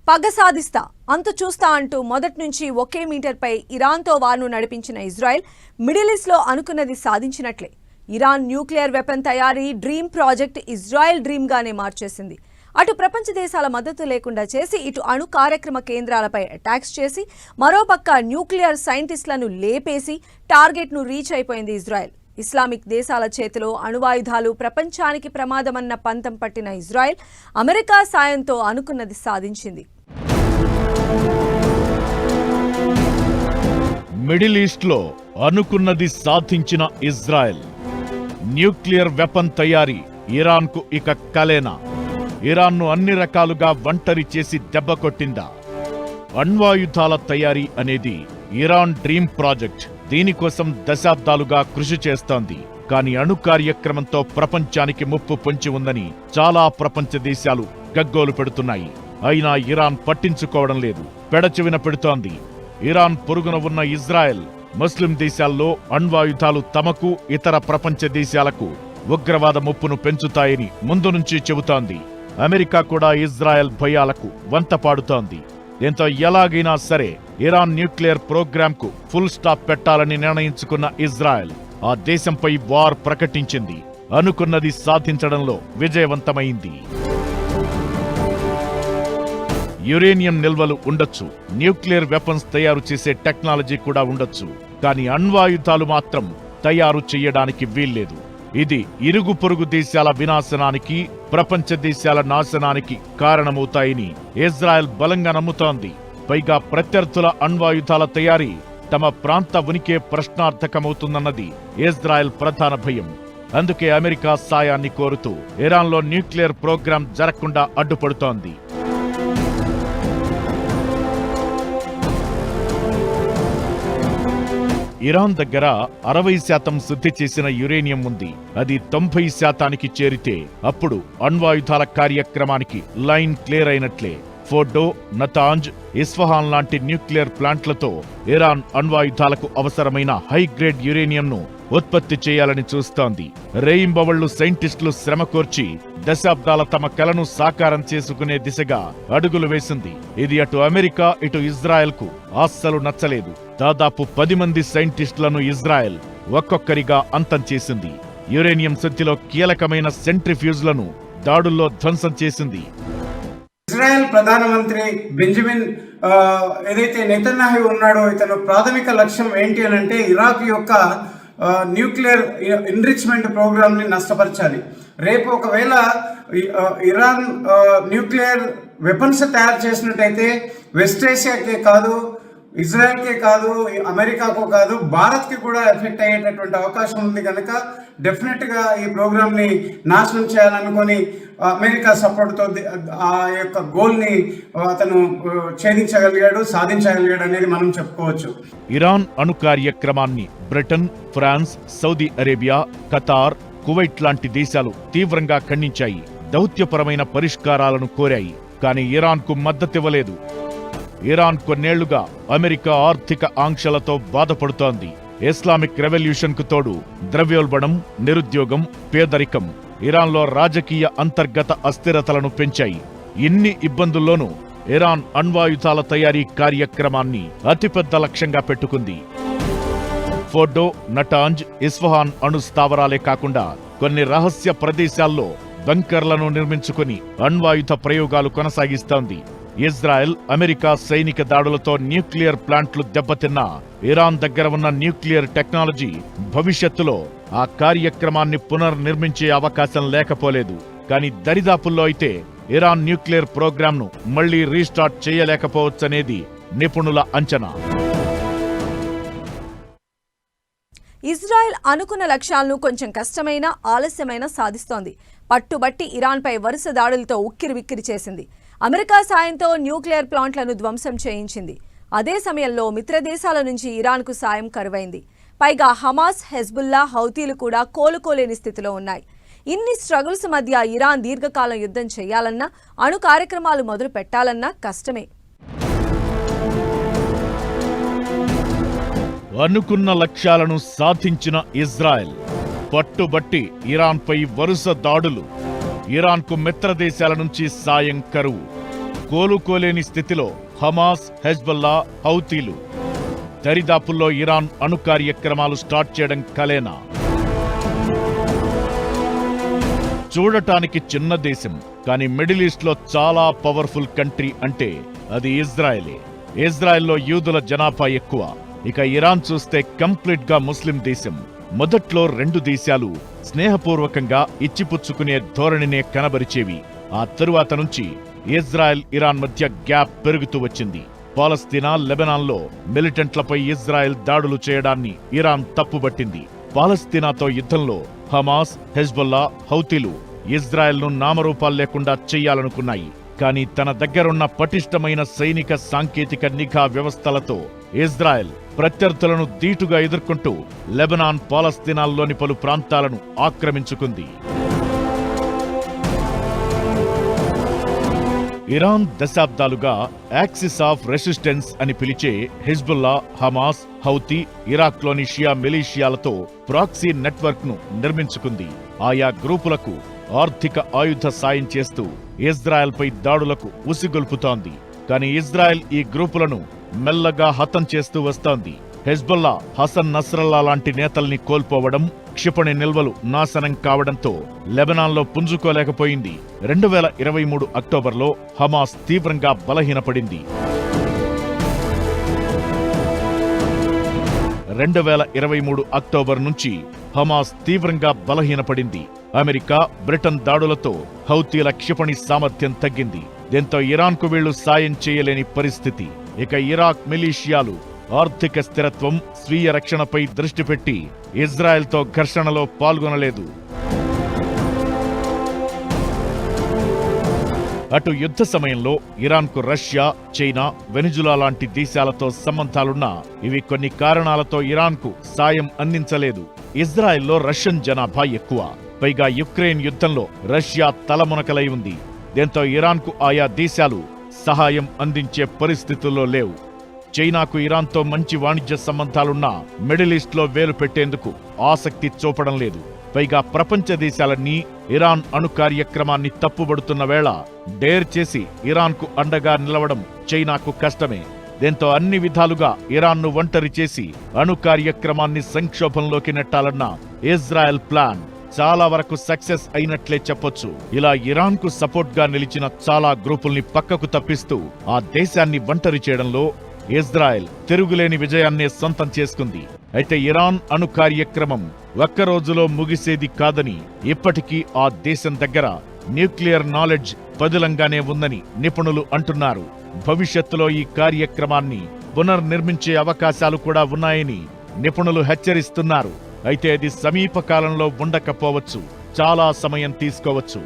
పగ సాధిస్తా అంతు చూస్తా అంటూ మొదటి నుంచి ఒకే మీటర్పై ఇరాన్తో వార్ను నడిపించిన ఇజ్రాయెల్ మిడిల్ ఈస్ట్లో అనుకున్నది సాధించినట్లే. ఇరాన్ న్యూక్లియర్ వెపన్ తయారీ డ్రీమ్ ప్రాజెక్ట్ ఇజ్రాయెల్ డ్రీమ్గానే మార్చేసింది. అటు ప్రపంచ దేశాల మద్దతు లేకుండా చేసి ఇటు అణు కార్యక్రమ కేంద్రాలపై అటాక్స్ చేసి మరోపక్క న్యూక్లియర్ సైంటిస్టులను లేపేసి టార్గెట్ను రీచ్ అయిపోయింది ఇజ్రాయెల్. ఇస్లామిక్ దేశాల చేతిలో అణువాయుధాలు ప్రపంచానికి ప్రమాదమన్న పంతం పట్టిన ఇజ్రాయెల్ అమెరికా సాయంతో అనుకున్నది సాధించింది. మిడిల్ ఈస్ట్లో అనుకున్నది సాధించిన ఇజ్రాయెల్ న్యూక్లియర్ వెపన్ తయారీ ఇరాన్కు ఇక కలేనా? ఇరాన్ను అన్ని రకాలుగా ఒంటరి చేసి దెబ్బకొట్టిందా? అణ్వాయుధాల తయారీ అనేది ఇరాన్ డ్రీమ్ ప్రాజెక్ట్. దీనికోసం దశాబ్దాలుగా కృషి చేస్తోంది. కానీ అణు కార్యక్రమంతో ప్రపంచానికి ముప్పు పొంచి ఉందని చాలా ప్రపంచ దేశాలు గగ్గోలు పెడుతున్నాయి. అయినా ఇరాన్ పట్టించుకోవడం లేదు, పెడచెవిన పెడుతోంది. ఇరాన్ పొరుగున ఉన్న ఇజ్రాయెల్ ముస్లిం దేశాల్లో అణ్వాయుధాలు తమకు ఇతర ప్రపంచ దేశాలకు ఉగ్రవాద ముప్పును పెంచుతాయని ముందు నుంచి చెబుతోంది. అమెరికా కూడా ఇజ్రాయెల్ భయాలకు వంతపాడుతోంది. దీంతో ఎలాగైనా సరే ఇరాన్ న్యూక్లియర్ ప్రోగ్రాంకు ఫుల్ స్టాప్ పెట్టాలని నిర్ణయించుకున్న ఇజ్రాయెల్ ఆ దేశంపై వార్ ప్రకటించింది. అనుకున్నది సాధించడంలో విజయవంతమైంది. యురేనియం నిల్వలు ఉండొచ్చు, న్యూక్లియర్ వెపన్స్ తయారు చేసే టెక్నాలజీ కూడా ఉండొచ్చు, కానీ అణ్వాయుధాలు మాత్రం తయారు చేయడానికి వీల్లేదు. ఇది ఇరుగు పొరుగు దేశాల వినాశనానికి, ప్రపంచ దేశాల నాశనానికి కారణమవుతాయని ఇజ్రాయెల్ బలంగా నమ్ముతోంది. పైగా ప్రత్యర్థుల అణ్వాయుధాల తయారీ తమ ప్రాంత ఉనికే ప్రశ్నార్థకమవుతుందన్నది ఇజ్రాయెల్ ప్రధాన భయం. అందుకే అమెరికా సాయాన్ని కోరుతూ ఇరాన్లో న్యూక్లియర్ ప్రోగ్రాం జరగకుండా అడ్డుపడుతోంది. ఇరాన్ దగ్గర 60% శుద్ధి చేసిన యురేనియం ఉంది. అది 90% చేరితే అప్పుడు అణ్వాయుధాల కార్యక్రమానికి లైన్ క్లియర్ అయినట్లే. ఫోర్డో, నతాంజ్, ఇస్ఫహాన్ లాంటి న్యూక్లియర్ ప్లాంట్లతో ఇరాన్ అణ్వాయుధాలకు అవసరమైన హైగ్రేడ్ యురేనియంను ఉత్పత్తి చేయాలని చూస్తోంది. రేయింబవళ్లు సైంటిస్టులు శ్రమ కోర్చి దశాబ్దాల తమ కలను సాకారం చేసుకునే దిశగా అడుగులు వేసింది. ఇది అటు అమెరికా ఇటు ఇజ్రాయెల్కు అస్సలు నచ్చలేదు. దాదాపు 10 మంది సైంటిస్టులను ఇజ్రాయెల్ ఒక్కొక్కరిగా అంతం చేసింది. యురేనియం శుద్ధిలో కీలకమైన సెంట్రిఫ్యూజ్లను దాడుల్లో ధ్వంసం చేసింది. ఇజ్రాయెల్ ప్రధానమంత్రి బెంజమిన్ ఏదైతే నెతన్యాహు ఉన్నాడో, ఇతను ప్రాథమిక లక్ష్యం ఏంటి అని అంటే ఇరాక్ యొక్క న్యూక్లియర్ ఎన్రిచ్మెంట్ ప్రోగ్రామ్ ని నష్టపరచాలి. రేపు ఒకవేళ ఇరాన్ న్యూక్లియర్ వెపన్స్ తయారు చేసినట్టయితే వెస్ట్ ఏషియాకే కాదు, ఇజ్రాయెల్కే కాదు, అమెరికాకు కాదు, భారత్కి కూడా ఎఫెక్ట్ అయ్యేటటువంటి అవకాశం ఉంది. కనుక డెఫినెట్గా ఈ ప్రోగ్రామ్ని నాశనం చేయాలనుకొని అమెరికా సపోర్ట్తో ఆ యొక్క గోల్ని అతను ఛేదించగలిగాడు, సాధించగలిగాడు అనేది మనం చెప్పుకోవచ్చు. ఇరాన్ అణు కార్యక్రమాన్ని Britain, France, Saudi Arabia, Qatar, Kuwait లాంటి దేశాలు తీవ్రంగా ఖండించాయి. దౌత్యపరమైన పరిష్కారాలను కోరాయి. కానీ ఇరాన్కు మద్దతివ్వలేదు. ఇరాన్ కొన్నేళ్లుగా అమెరికా ఆర్థిక ఆంక్షలతో బాధపడుతోంది. ఇస్లామిక్ రెవల్యూషన్ కు తోడు ద్రవ్యోల్బణం, నిరుద్యోగం, పేదరికం ఇరాన్లో రాజకీయ అంతర్గత అస్థిరతలను పెంచాయి. ఇన్ని ఇబ్బందుల్లోనూ ఇరాన్ అణ్వాయుధాల తయారీ కార్యక్రమాన్ని అతిపెద్ద లక్ష్యంగా పెట్టుకుంది. ఫోర్డో, నటాంజ్, ఇస్ఫహాన్ అణు స్థావరాలే కాకుండా కొన్ని రహస్య ప్రదేశాల్లో బంకర్లను నిర్మించుకుని అణ్వాయుధ ప్రయోగాలు కొనసాగిస్తోంది. ఇజ్రాయెల్, అమెరికా సైనిక దాడులతో న్యూక్లియర్ ప్లాంట్లు దెబ్బతిన్నా ఇరాన్ దగ్గర ఉన్న న్యూక్లియర్ టెక్నాలజీ భవిష్యత్తులో ఆ కార్యక్రమాన్ని పునర్నిర్మించే అవకాశం లేకపోలేదు. కానీ దరిదాపుల్లో అయితే ఇరాన్ న్యూక్లియర్ ప్రోగ్రాంను మళ్లీ రీస్టార్ట్ చేయలేకపోవచ్చనేది నిపుణుల అంచనా. ఇజ్రాయెల్ అనుకున్న లక్ష్యాలను కొంచెం కష్టమైన, ఆలస్యమైన సాధిస్తోంది. పట్టుబట్టి ఇరాన్పై వరుస దాడులతో ఉక్కిరిబిక్కిరి చేసింది. అమెరికా సాయంతో న్యూక్లియర్ ప్లాంట్లను ధ్వంసం చేయించింది. అదే సమయంలో మిత్రదేశాల నుంచి ఇరాన్కు సాయం కరువైంది. పైగా హమాస్, హెజ్బుల్లా, హౌతీలు కూడా కోలుకోలేని స్థితిలో ఉన్నాయి. ఇన్ని స్ట్రగుల్స్ మధ్య ఇరాన్ దీర్ఘకాలం యుద్ధం చేయాలన్నా, అణు కార్యక్రమాలు మొదలు పెట్టాలన్నా కష్టమే. అనుకున్న లక్ష్యాలను సాధించిన ఇజ్రాయెల్ పట్టుబట్టి ఇరాన్పై వరుస దాడులు. ఇరాన్కు మిత్రదేశాల నుంచి సాయం కరువు. కోలుకోలేని స్థితిలో హమాస్, హెజ్బొల్లా, హౌతీలు. దరిదాపుల్లో ఇరాన్ అణు కార్యక్రమాలు స్టార్ట్ చేయడం కలేనా? చూడటానికి చిన్న దేశం, కానీ మిడిల్ ఈస్ట్ లో చాలా పవర్ఫుల్ కంట్రీ అంటే అది ఇజ్రాయెలే. ఇజ్రాయెల్లో యూదుల జనాభా ఎక్కువ. ఇక ఇరాన్ చూస్తే కంప్లీట్ గా ముస్లిం దేశం. మొదట్లో రెండు దేశాలు స్నేహపూర్వకంగా ఇచ్చిపుచ్చుకునే ధోరణినే కనబరిచేవి. ఆ తరువాత నుంచి ఇజ్రాయెల్, ఇరాన్ మధ్య గ్యాప్ పెరుగుతూ వచ్చింది. పాలస్తీనా, లెబనాన్లో మిలిటెంట్లపై ఇజ్రాయెల్ దాడులు చేయడాన్ని ఇరాన్ తప్పుబట్టింది. పాలస్తీనాతో యుద్ధంలో హమాస్, హెజ్బొల్లా, హౌతీలు ఇజ్రాయెల్ను నామరూపాలు లేకుండా చెయ్యాలనుకున్నాయి. కానీ తన దగ్గరున్న పటిష్టమైన సైనిక, సాంకేతిక నిఘా వ్యవస్థలతో ఇజ్రాయెల్ ప్రత్యర్థులను ధీటుగా ఎదుర్కొంటూ లెబనాన్, పాలస్తీనాల్లోని పలు ప్రాంతాలను ఆక్రమించుకుంది. ఇరాన్ దశాబ్దాలుగా యాక్సిస్ ఆఫ్ రెసిస్టెన్స్ అని పిలిచే హిజ్బుల్లా, హమాస్, హౌతీ, ఇరాక్లోని షియా మిలీషియాలతో ప్రాక్సీ నెట్వర్క్ ను నిర్మించుకుంది. ఆయా గ్రూపులకు ఆర్థిక, ఆయుధ సాయం చేస్తూ ఇజ్రాయెల్పై దాడులకు ఉసిగొల్పుతోంది. కానీ ఇజ్రాయెల్ ఈ గ్రూపులను మెల్లగా హతం చేస్తూ వస్తోంది. హెజ్బొల్లా, హసన్ నస్రల్లా లాంటి నేతల్ని కోల్పోవడం, క్షిపణి నిల్వలు నాశనం కావడంతో లెబనాన్లో పుంజుకోలేకపోయింది. 2023 అక్టోబర్లో హమాస్ తీవ్రంగా బలహీనపడింది. 2023 అక్టోబర్ నుంచి హమాస్ తీవ్రంగా బలహీనపడింది. అమెరికా, బ్రిటన్ దాడులతో హౌతీల క్షిపణి సామర్థ్యం తగ్గింది. దీంతో ఇరాన్కు వీళ్లు సాయం చేయలేని పరిస్థితి. ఇక ఇరాక్ మిలీషియాలు ఆర్థిక స్థిరత్వం, స్వీయ రక్షణపై దృష్టి పెట్టి ఇజ్రాయెల్తో ఘర్షణలో పాల్గొనలేదు. అటు యుద్ధ సమయంలో ఇరాన్కు రష్యా, చైనా, వెనిజులా లాంటి దేశాలతో సంబంధాలున్నా ఇవి కొన్ని కారణాలతో ఇరాన్కు సాయం అందించలేదు. ఇజ్రాయెల్లో రష్యన్ జనాభా ఎక్కువ. పైగా యుక్రెయిన్ యుద్ధంలో రష్యా తలమునకలై ఉంది. దీంతో ఇరాన్కు ఆయా దేశాలు సహాయం అందించే పరిస్థితుల్లో లేవు. చైనాకు ఇరాన్తో మంచి వాణిజ్య సంబంధాలున్నా మిడిల్ ఈస్ట్లో వేలు పెట్టేందుకు ఆసక్తి చూపడం లేదు. పైగా ప్రపంచ దేశాలన్నీ ఇరాన్ అణు కార్యక్రమాన్ని తప్పుబడుతున్న వేళ డేర్ చేసి ఇరాన్కు అండగా నిలవడం చైనాకు కష్టమే. దీంతో అన్ని విధాలుగా ఇరాన్ను ఒంటరి చేసి అణు కార్యక్రమాన్ని సంక్షోభంలోకి నెట్టాలన్న ఇజ్రాయెల్ ప్లాన్ చాలా వరకు సక్సెస్ అయినట్లే చెప్పొచ్చు. ఇలా ఇరాన్కు సపోర్ట్ గా నిలిచిన చాలా గ్రూపుల్ని పక్కకు తప్పిస్తూ ఆ దేశాన్ని ఒంటరి చేయడంలో ఇజ్రాయెల్ తిరుగులేని విజయాన్నే సొంతం చేసుకుంది. అయితే ఇరాన్ అణు కార్యక్రమం ఒక్కరోజులో ముగిసేది కాదని, ఇప్పటికీ ఆ దేశం దగ్గర న్యూక్లియర్ నాలెడ్జ్ పదిలంగానే ఉందని నిపుణులు అంటున్నారు. భవిష్యత్తులో ఈ కార్యక్రమాన్ని పునర్నిర్మించే అవకాశాలు కూడా ఉన్నాయని నిపుణులు హెచ్చరిస్తున్నారు. అయితే అది సమీప కాలంలో ఉండకపోవచ్చు, చాలా సమయం తీసుకోవచ్చు.